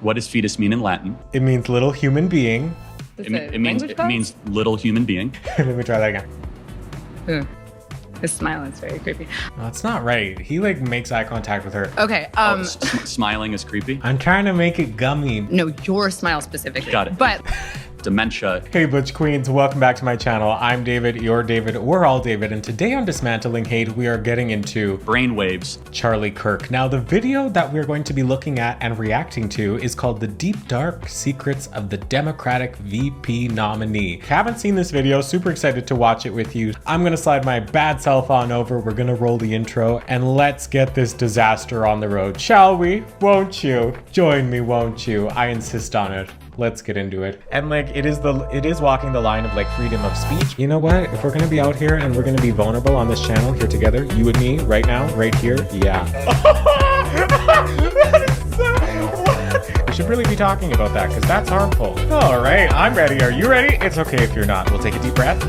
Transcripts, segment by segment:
What does fetus mean in Latin? It means little human being. It means little human being. Let me try that again. Ooh. His smile is very creepy. No, that's not right. He like makes eye contact with her. Okay. Smiling is creepy. I'm trying to make it gummy. No, your smile specifically. Got it. But Dementia. Hey Butch Queens, welcome back to my channel. I'm David, you're David, we're all David, and today on Dismantling Hate, we are getting into brainwaves. Charlie Kirk. Now, the video that we're going to be looking at and reacting to is called The Deep Dark Secrets of the Democratic VP Nominee. If you haven't seen this video, super excited to watch it with you. I'm gonna slide my bad self on over, we're gonna roll the intro, and let's get this disaster on the road, shall we? Won't you? Join me, won't you? I insist on it. Let's get into it. And like, it is walking the line of like freedom of speech. You know what? If we're gonna be out here and we're gonna be vulnerable on this channel here together, you and me, right now, right here, yeah. We should really be talking about that because that's harmful. All right, I'm ready. Are you ready? It's okay if you're not. We'll take a deep breath.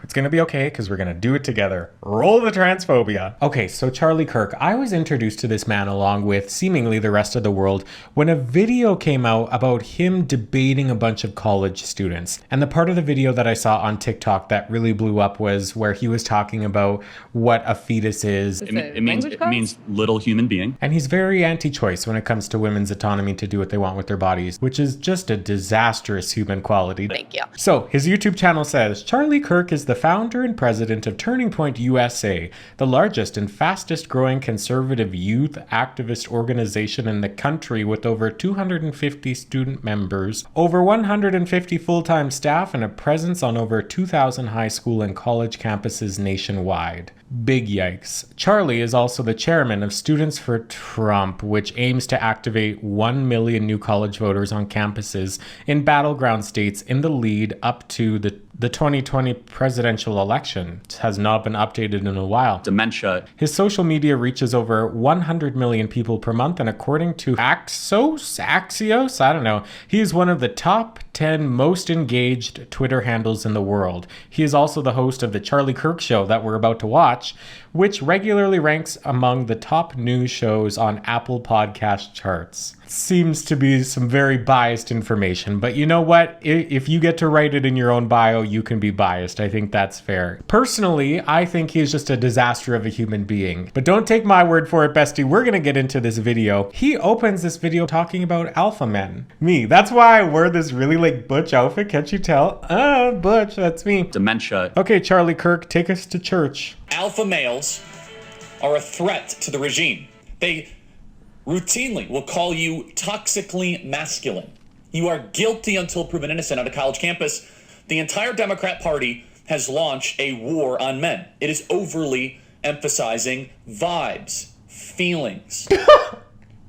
It's gonna be okay because we're gonna do it together. Roll the transphobia. Okay, so Charlie Kirk, I was introduced to this man along with seemingly the rest of the world when a video came out about him debating a bunch of college students. And the part of the video that I saw on TikTok that really blew up was where he was talking about what a fetus is. It means little human being. And he's very anti-choice when it comes to women's autonomy to do what they want with their bodies, which is just a disastrous human quality. Thank you. So his YouTube channel says, Charlie Kirk is the founder and president of Turning Point USA, the largest and fastest growing conservative youth activist organization in the country with over 250 student members, over 150 full-time staff, and a presence on over 2,000 high school and college campuses nationwide. Big yikes. Charlie is also the chairman of Students for Trump, which aims to activate 1 million new college voters on campuses in battleground states in the lead up to the 2020 presidential election. It has not been updated in a while. Dementia. His social media reaches over 100 million people per month, and according to Axios, I don't know, he is one of the top 10 most engaged Twitter handles in the world. He is also the host of the Charlie Kirk Show that we're about to watch, which regularly ranks among the top news shows on Apple Podcast charts. Seems to be some very biased information, but you know what? If you get to write it in your own bio, you can be biased. I think that's fair. Personally, I think he's just a disaster of a human being. But don't take my word for it, bestie. We're gonna get into this video. He opens this video talking about alpha men. Me. That's why I wear this really like butch outfit. Can't you tell? Butch, that's me. Dementia. Okay, Charlie Kirk, take us to church. Alpha males are a threat to the regime. They routinely will call you toxically masculine. You are guilty until proven innocent on a college campus. The entire Democrat Party has launched a war on men. It is overly emphasizing vibes, feelings,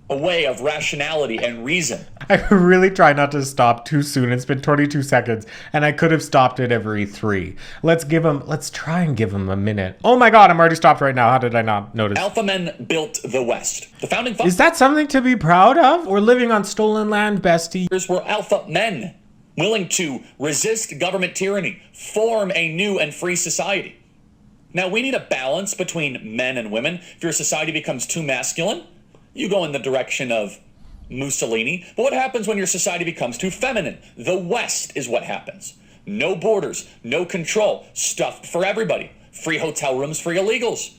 a way of rationality and reason. I really try not to stop too soon. It's been 22 seconds and I could have stopped it every 3. Let's try and give him a minute. Oh my God, I'm already stopped right now. How did I not notice? Alpha men built the West. The founding fathers. Is that something to be proud of? We're living on stolen land, bestie. Were alpha men willing to resist government tyranny, form a new and free society. Now we need a balance between men and women. If your society becomes too masculine, you go in the direction of Mussolini. But what happens when your society becomes too feminine? The West is what happens. No borders, no control, stuff for everybody. Free hotel rooms for illegals.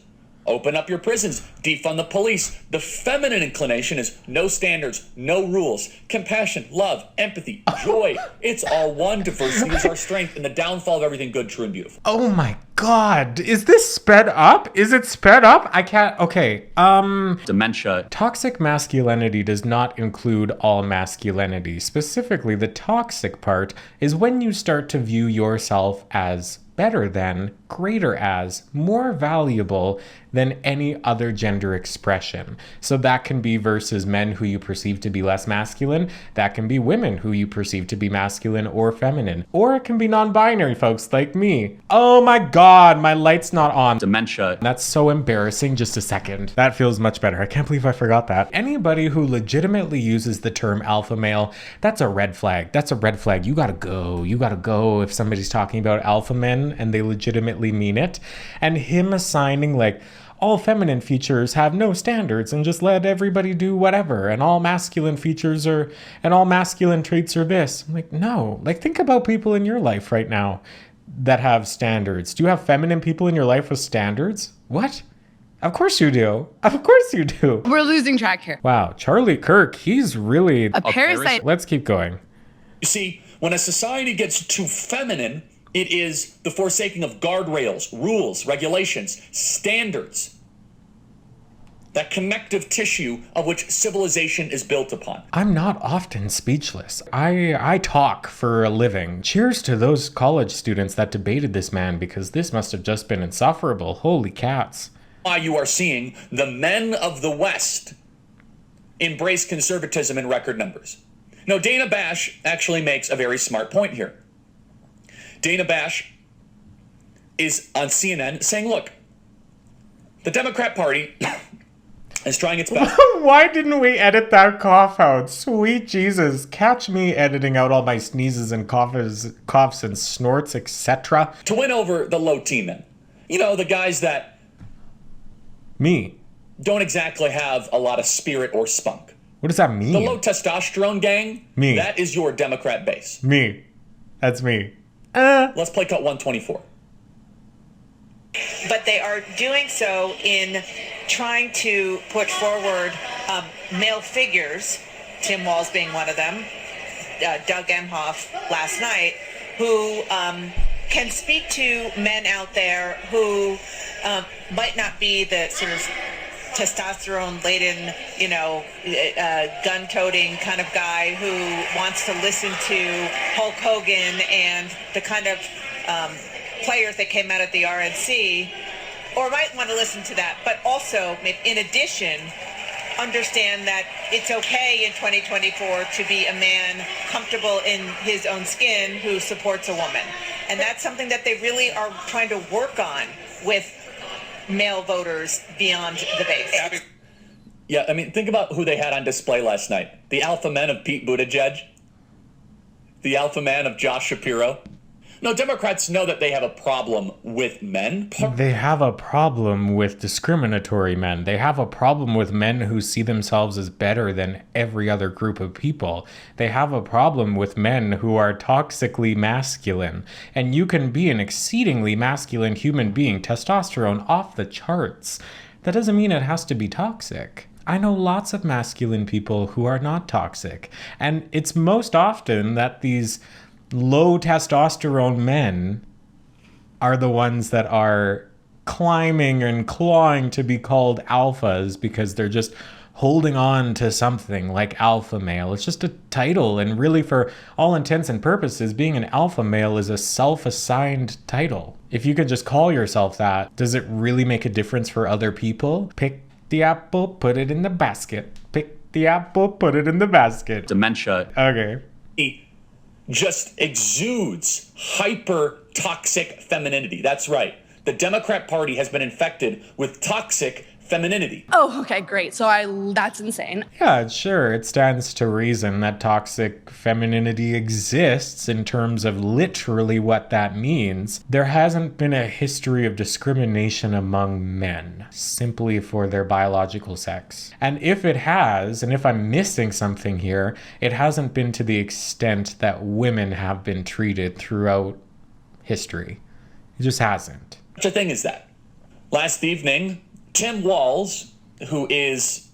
Open up your prisons, defund the police. The feminine inclination is no standards, no rules, compassion, love, empathy, joy. It's all one. Diversity is our strength, and the downfall of everything good, true, and beautiful. Oh my God. Is this sped up? Is it sped up? I can't. Okay. Dementia. Toxic masculinity does not include all masculinity. Specifically, the toxic part is when you start to view yourself as better than, greater as, more valuable than any other gender expression. So that can be versus men who you perceive to be less masculine. That can be women who you perceive to be masculine or feminine. Or it can be non-binary folks like me. Oh my God, my light's not on. Dementia. That's so embarrassing. Just a second. That feels much better. I can't believe I forgot that. Anybody who legitimately uses the term alpha male, that's a red flag. That's a red flag. You gotta go. You gotta go if somebody's talking about alpha men and they legitimately mean it. And him assigning like, all feminine features have no standards and just let everybody do whatever, and all masculine features are, and all masculine traits are this. I'm like, no. Like, think about people in your life right now that have standards. Do you have feminine people in your life with standards? What? Of course you do. Of course you do. We're losing track here. Wow, Charlie Kirk, he's really... A parasite. Let's keep going. You see, when a society gets too feminine, it is the forsaking of guardrails, rules, regulations, standards. That connective tissue of which civilization is built upon. I'm not often speechless. I talk for a living. Cheers to those college students that debated this man, because this must have just been insufferable. Holy cats. Why you are seeing the men of the West embrace conservatism in record numbers. Now, Dana Bash actually makes a very smart point here. Dana Bash is on CNN saying, look, the Democrat Party is trying its best. Why didn't we edit that cough out? Sweet Jesus. Catch me editing out all my sneezes and coughs and snorts, etc. To win over the low T men. You know, the guys that Me. don't exactly have a lot of spirit or spunk. What does that mean? The low testosterone gang, Me. that is your Democrat base. Me. That's me. Let's play cut 124. But they are doing so in trying to put forward male figures, Tim Walz being one of them, Doug Emhoff last night, who can speak to men out there who might not be the sort of testosterone-laden, gun-toting kind of guy who wants to listen to Hulk Hogan and the kind of players that came out at the RNC, or might want to listen to that, but also, in addition, understand that it's okay in 2024 to be a man comfortable in his own skin who supports a woman. And that's something that they really are trying to work on with male voters beyond the base. Yeah, I mean, think about who they had on display last night. The alpha men of Pete Buttigieg. The alpha man of Josh Shapiro. No, Democrats know that they have a problem with men. They have a problem with discriminatory men. They have a problem with men who see themselves as better than every other group of people. They have a problem with men who are toxically masculine. And you can be an exceedingly masculine human being, testosterone off the charts. That doesn't mean it has to be toxic. I know lots of masculine people who are not toxic. And it's most often that these low testosterone men are the ones that are climbing and clawing to be called alphas because they're just holding on to something like alpha male. It's just a title, and really for all intents and purposes, being an alpha male is a self-assigned title. If you could just call yourself that, does it really make a difference for other people? Pick the apple, put it in the basket. Pick the apple, put it in the basket. Dementia. Okay. Just exudes hyper toxic femininity. That's right. The Democrat Party has been infected with toxic femininity. Oh, okay, great. So that's insane. Yeah, sure. It stands to reason that toxic femininity exists in terms of literally what that means. There hasn't been a history of discrimination among men simply for their biological sex. And if it has, and if I'm missing something here, it hasn't been to the extent that women have been treated throughout history. It just hasn't. Such a thing is that. Last evening, Tim Walz, who is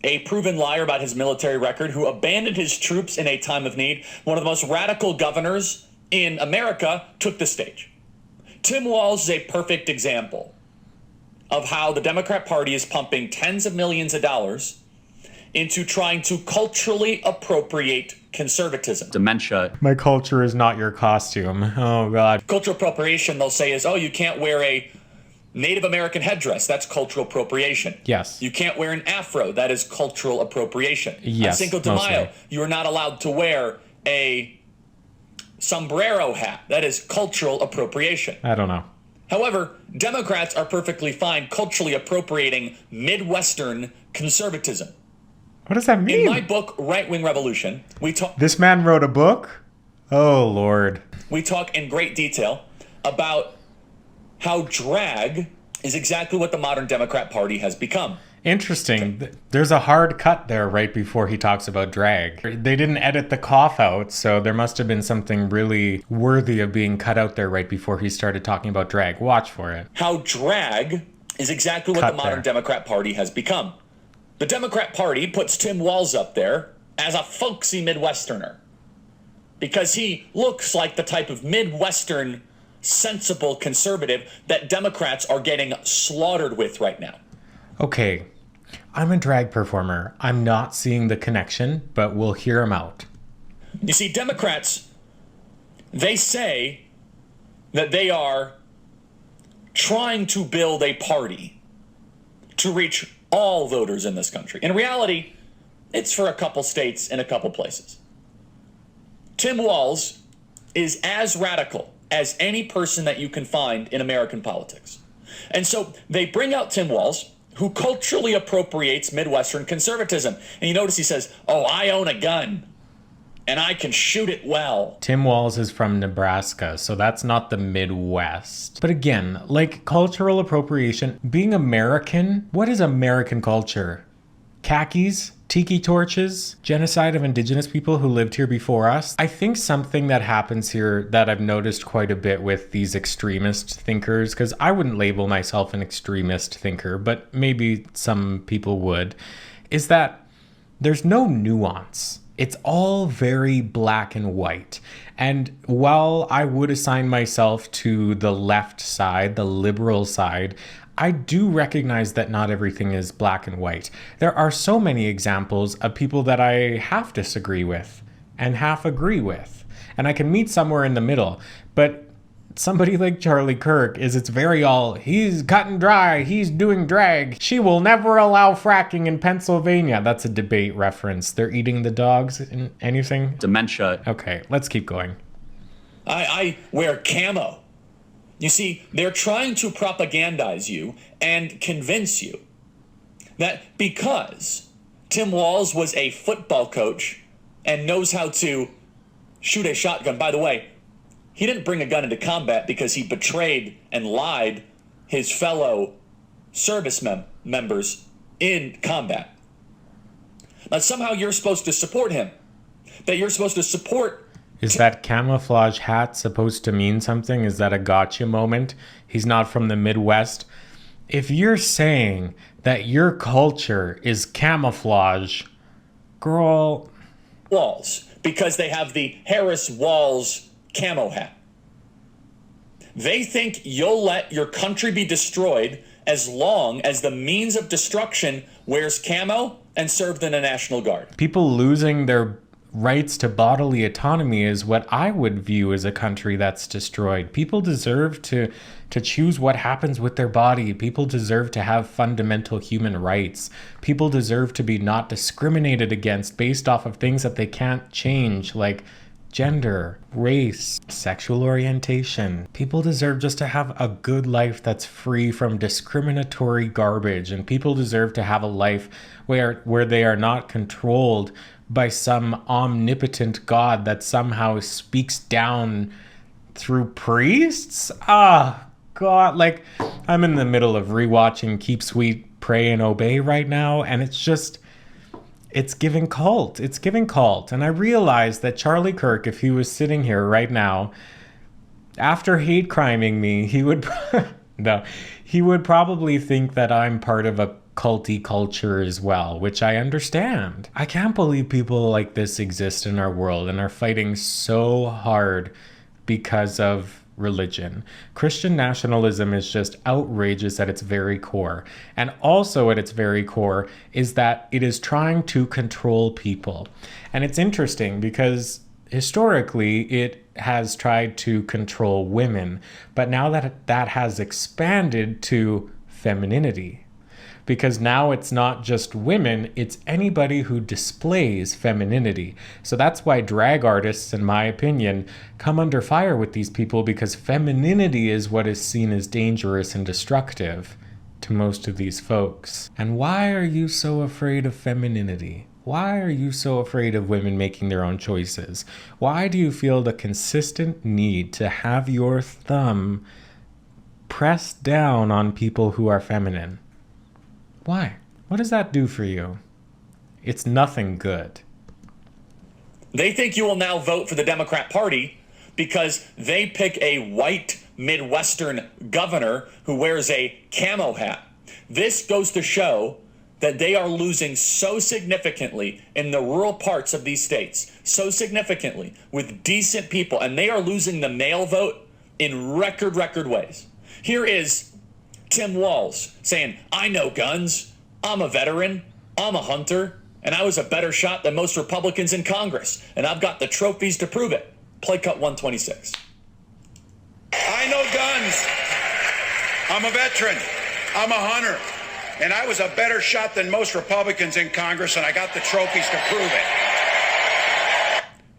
a proven liar about his military record, who abandoned his troops in a time of need, one of the most radical governors in America, took the stage. Tim Walz is a perfect example of how the Democrat Party is pumping tens of millions of dollars into trying to culturally appropriate conservatism. Dementia. My culture is not your costume. Oh, God. Cultural appropriation, they'll say, is, oh, you can't wear a Native American headdress. That's cultural appropriation. Yes. You can't wear an afro. That is cultural appropriation. Yes, On Cinco de Mayo, mostly. you are not allowed to wear a sombrero hat. That is cultural appropriation. I don't know. However, Democrats are perfectly fine culturally appropriating midwestern conservatism. What does that mean? In my book, Right Wing Revolution, we talk This man wrote a book? Oh, Lord. in great detail about how drag is exactly what the modern Democrat Party has become. Interesting. There's a hard cut there right before he talks about drag. They didn't edit the cough out, so there must have been something really worthy of being cut out there right before he started talking about drag. Watch for it. How drag is exactly what the modern Democrat Party has become. The Democrat Party puts Tim Walz up there as a folksy Midwesterner because he looks like the type of Midwestern sensible conservative that Democrats are getting slaughtered with right now. Okay, I'm a drag performer. I'm not seeing the connection, but we'll hear him out. You see, Democrats, they say that they are trying to build a party to reach all voters in this country. In reality, it's for a couple states and a couple places. Tim Walz is as radical as any person that you can find in American politics. And so they bring out Tim Walz, who culturally appropriates Midwestern conservatism. And you notice he says, oh, I own a gun and I can shoot it well. Tim Walz is from Nebraska, so that's not the Midwest. But again, like cultural appropriation, being American, what is American culture? Khakis? Tiki torches? Genocide of indigenous people who lived here before us? I think something that happens here that I've noticed quite a bit with these extremist thinkers, because I wouldn't label myself an extremist thinker, but maybe some people would, is that there's no nuance. It's all very black and white. And while I would assign myself to the left side, the liberal side, I do recognize that not everything is black and white. There are so many examples of people that I half disagree with and half agree with. And I can meet somewhere in the middle. But somebody like Charlie Kirk it's very all, he's cut and dry, he's doing drag. She will never allow fracking in Pennsylvania. That's a debate reference. They're eating the dogs in anything? Dementia. Okay, let's keep going. I wear camo. You see, they're trying to propagandize you and convince you that because Tim Walz was a football coach and knows how to shoot a shotgun. By the way, he didn't bring a gun into combat because he betrayed and lied his fellow service members in combat. But somehow you're supposed to support him. That you're supposed to support. Is that camouflage hat supposed to mean something? Is that a gotcha moment? He's not from the Midwest. If you're saying that your culture is camouflage, girl. Walls, because they have the Harris Walls camo hat. They think you'll let your country be destroyed as long as the means of destruction wears camo and served in the National Guard. People losing their rights to bodily autonomy is what I would view as a country that's destroyed. People deserve to choose what happens with their body. People deserve to have fundamental human rights. People deserve to be not discriminated against based off of things that they can't change, like gender, race, sexual orientation. People deserve just to have a good life that's free from discriminatory garbage, and people deserve to have a life where they are not controlled by some omnipotent God that somehow speaks down through priests? Ah, God, like I'm in the middle of rewatching Keep Sweet, Pray and Obey right now, and it's giving cult. It's giving cult. And I realize that Charlie Kirk, if he was sitting here right now, after hate criming me, he would probably think that I'm part of a culty culture as well, which I understand. I can't believe people like this exist in our world and are fighting so hard because of religion. Christian nationalism is just outrageous at its very core. And also at its very core is that it is trying to control people. And it's interesting because historically it has tried to control women, but now that has expanded to femininity. Because now it's not just women, it's anybody who displays femininity. So that's why drag artists, in my opinion, come under fire with these people, because femininity is what is seen as dangerous and destructive to most of these folks. And why are you so afraid of femininity? Why are you so afraid of women making their own choices? Why do you feel the consistent need to have your thumb press down on people who are feminine. Why? What does that do for you? It's nothing good. They think you will now vote for the Democrat Party because they pick a white midwestern governor who wears a camo hat. This goes to show that they are losing so significantly in the rural parts of these states, so significantly with decent people, and they are losing the male vote in record ways. Here is Tim Walz saying, I know guns, I'm a veteran, I'm a hunter, and I was a better shot than most Republicans in Congress, and I've got the trophies to prove it. Play cut 126. I know guns. I'm a veteran. I'm a hunter. And I was a better shot than most Republicans in Congress, and I got the trophies to prove it.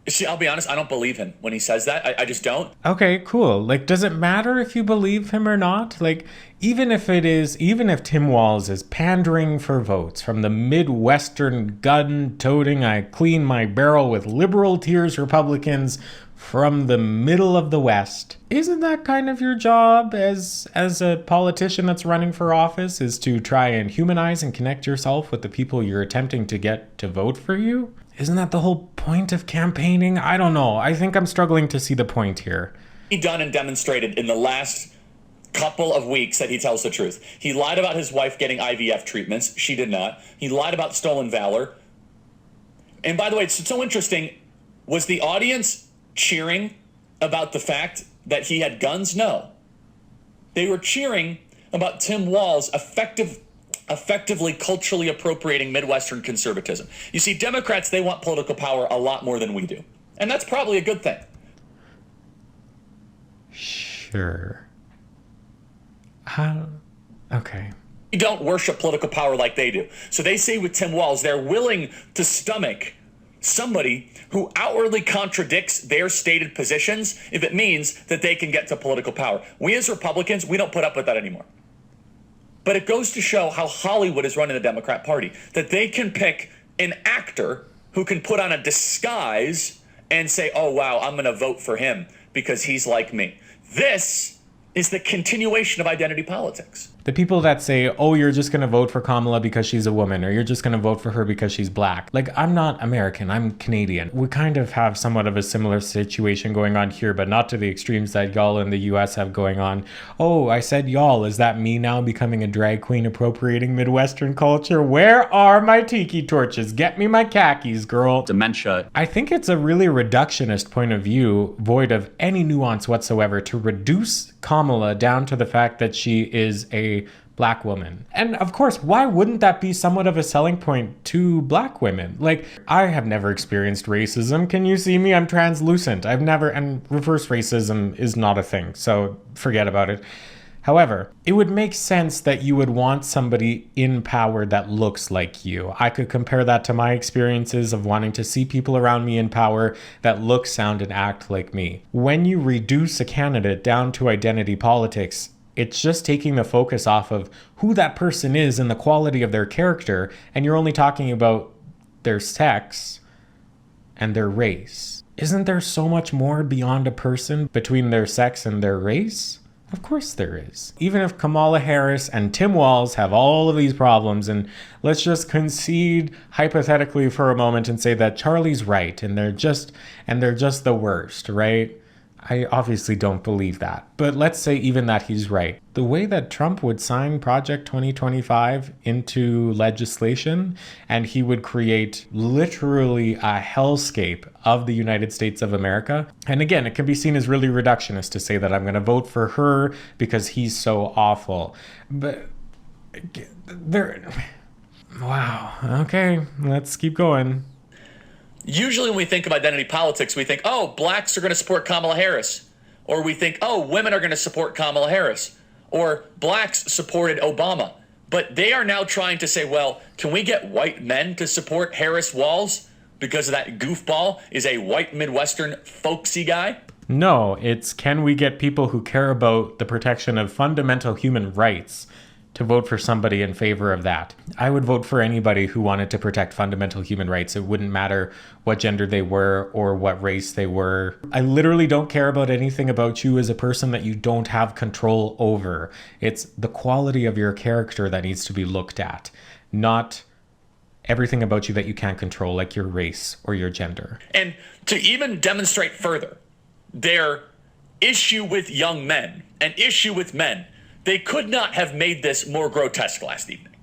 See, I'll be honest, I don't believe him when he says that. I just don't. Okay, cool. Like, does it matter if you believe him or not? Like, even if Tim Walz is pandering for votes from the Midwestern gun-toting, I clean my barrel with liberal tears Republicans from the middle of the West, isn't that kind of your job as a politician that's running for office, is to try and humanize and connect yourself with the people you're attempting to get to vote for you? Isn't that the whole point of campaigning? I don't know. I think I'm struggling to see the point here. He done and demonstrated in the last couple of weeks that he tells the truth. He lied about his wife getting IVF treatments. She did not. He lied about stolen valor. And by the way, it's so interesting. Was the audience cheering about the fact that he had guns? No. They were cheering about Tim Walz effectively culturally appropriating Midwestern conservatism. You see, Democrats, they want political power a lot more than we do. And that's probably a good thing. Sure. Okay. We don't worship political power like they do. So they say with Tim Walz, they're willing to stomach somebody who outwardly contradicts their stated positions if it means that they can get to political power. We as Republicans, we don't put up with that anymore. But it goes to show how Hollywood is running the Democrat Party, that they can pick an actor who can put on a disguise and say, oh, wow, I'm going to vote for him because he's like me. This is the continuation of identity politics. The people that say, oh, you're just going to vote for Kamala because she's a woman, or you're just going to vote for her because she's black. Like, I'm not American, I'm Canadian. We kind of have somewhat of a similar situation going on here, but not to the extremes that y'all in the US have going on. Oh, I said y'all. Is that me now becoming a drag queen appropriating Midwestern culture? Where are my tiki torches? Get me my khakis, girl. Dementia. I think it's a really reductionist point of view, void of any nuance whatsoever, to reduce Kamala down to the fact that she is a black woman. And of course, why wouldn't that be somewhat of a selling point to black women? Like, I have never experienced racism. Can you see me? I'm translucent. And reverse racism is not a thing, so forget about it. However, it would make sense that you would want somebody in power that looks like you. I could compare that to my experiences of wanting to see people around me in power that look, sound, and act like me. When you reduce a candidate down to identity politics, it's just taking the focus off of who that person is and the quality of their character, and you're only talking about their sex and their race. Isn't there so much more beyond a person between their sex and their race? Of course there is. Even if Kamala Harris and Tim Walz have all of these problems, and let's just concede hypothetically for a moment and say that Charlie's right and they're just the worst, right? I obviously don't believe that, but let's say even that he's right. The way that Trump would sign Project 2025 into legislation, and he would create literally a hellscape of the United States of America. And again, it can be seen as really reductionist to say that I'm going to vote for her because he's so awful. But wow. Okay, let's keep going. Usually when we think of identity politics, we think, oh, blacks are going to support Kamala Harris. Or we think, oh, women are going to support Kamala Harris. Or blacks supported Obama. But they are now trying to say, well, can we get white men to support Harris Walz because that goofball is a white Midwestern folksy guy? No, it's can we get people who care about the protection of fundamental human rights to vote for somebody in favor of that. I would vote for anybody who wanted to protect fundamental human rights. It wouldn't matter what gender they were or what race they were. I literally don't care about anything about you as a person that you don't have control over. It's the quality of your character that needs to be looked at, not everything about you that you can't control, like your race or your gender. And to even demonstrate further their issue with young men, an issue with men, they could not have made this more grotesque last evening.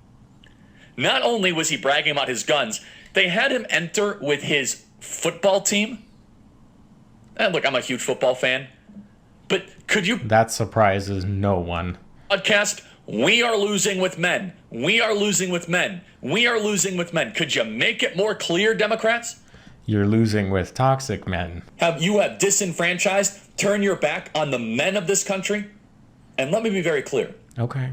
Not only was he bragging about his guns, they had him enter with his football team. And look, I'm a huge football fan, but could you... That surprises no one. Podcast, we are losing with men. We are losing with men. We are losing with men. Could you make it more clear, Democrats? You're losing with toxic men. You have disenfranchised, turn your back on the men of this country? And let me be very clear. Okay.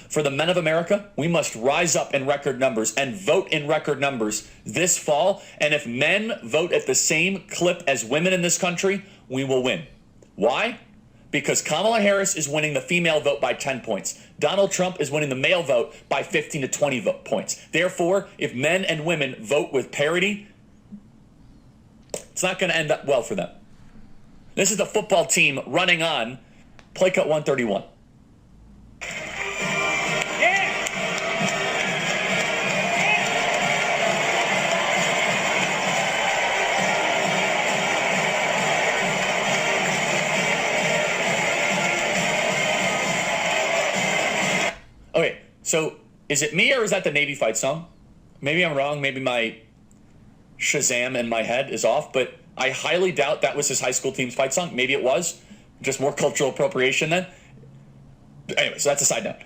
For the men of America, we must rise up in record numbers and vote in record numbers this fall. And if men vote at the same clip as women in this country, we will win. Why? Because Kamala Harris is winning the female vote by 10 points. Donald Trump is winning the male vote by 15 to 20 points. Therefore, if men and women vote with parity, it's not going to end up well for them. This is the football team running on play cut 131. Okay, so is it me or is that the Navy fight song? Maybe I'm wrong. Maybe my Shazam in my head is off, but I highly doubt that was his high school team's fight song. Maybe it was. Just more cultural appropriation then. Anyway, so that's a side note.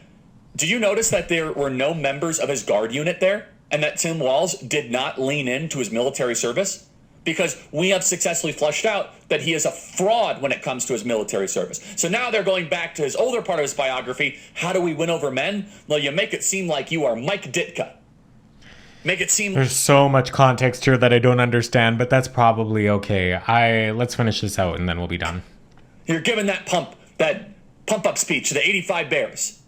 Do you notice that there were no members of his guard unit there and that Tim Walz did not lean into his military service? Because we have successfully flushed out that he is a fraud when it comes to his military service. So now they're going back to his older part of his biography. How do we win over men? Well, you make it seem like you are Mike Ditka. Make it seem... There's so much context here that I don't understand, but that's probably okay. Let's finish this out and then we'll be done. You're giving that pump-up speech to the 85 Bears.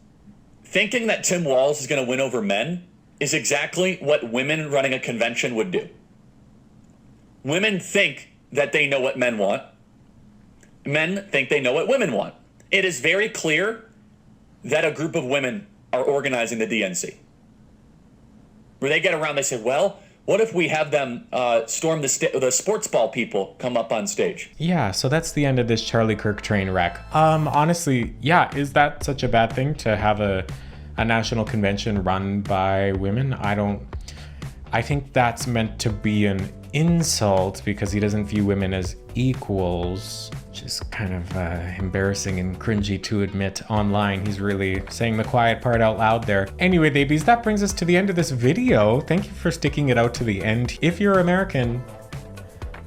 Thinking that Tim Walz is going to win over men is exactly what women running a convention would do. Women think that they know what men want. Men think they know what women want. It is very clear that a group of women are organizing the DNC. Where they get around, they say, well, what if we have them storm the sports ball people come up on stage? Yeah, so that's the end of this Charlie Kirk train wreck. Honestly, yeah, is that such a bad thing to have a national convention run by women? I think that's meant to be an insult because he doesn't view women as equals, which is kind of embarrassing and cringy to admit online. He's really saying the quiet part out loud there. Anyway, babies, that brings us to the end of this video. Thank you for sticking it out to the end. If you're American,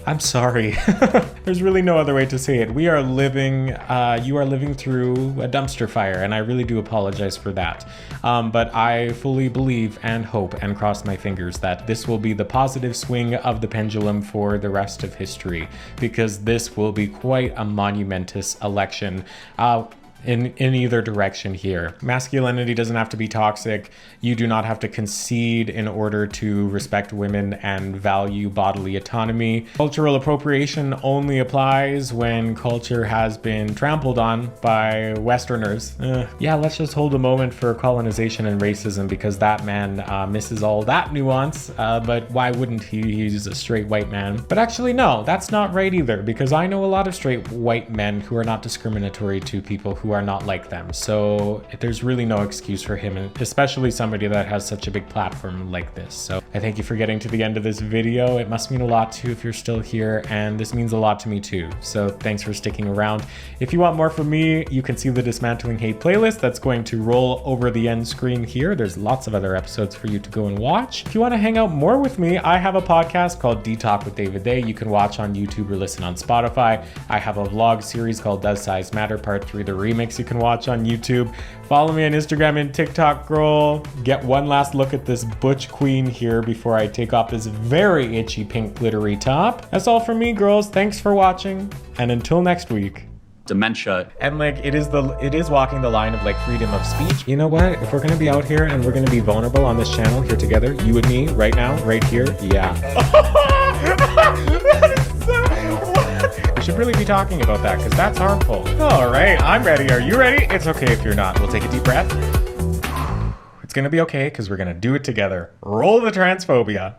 I'm sorry. There's really no other way to say it. You are living through a dumpster fire, and I really do apologize for that. But I fully believe and hope and cross my fingers that this will be the positive swing of the pendulum for the rest of history, because this will be quite a monumentous election. In either direction here. Masculinity doesn't have to be toxic. You do not have to concede in order to respect women and value bodily autonomy. Cultural appropriation only applies when culture has been trampled on by Westerners. Yeah, let's just hold a moment for colonization and racism because that man misses all that nuance. But why wouldn't he? He's a straight white man. But actually, no, that's not right either, because I know a lot of straight white men who are not discriminatory to people who are not like them. So there's really no excuse for him, especially somebody that has such a big platform like this. So I thank you for getting to the end of this video. It must mean a lot to you if you're still here, and this means a lot to me too. So thanks for sticking around. If you want more from me, you can see the Dismantling Hate playlist that's going to roll over the end screen here. There's lots of other episodes for you to go and watch. If you want to hang out more with me, I have a podcast called Talk with David Day. You can watch on YouTube or listen on Spotify. I have a vlog series called Does Size Matter Part 3, the remix, you can watch on YouTube. Follow me on Instagram and TikTok, girl. Get one last look at this butch queen here before I take off this very itchy pink glittery top. That's all from me, girls. Thanks for watching, and until next week, dementia. And like it is walking the line of like freedom of speech. You know what? If we're gonna be out here and we're gonna be vulnerable on this channel here together, you and me, right now, right here, yeah. We should really be talking about that because that's harmful. All right, I'm ready. Are you ready? It's okay if you're not. We'll take a deep breath. It's gonna be okay because we're gonna do it together. Roll the transphobia.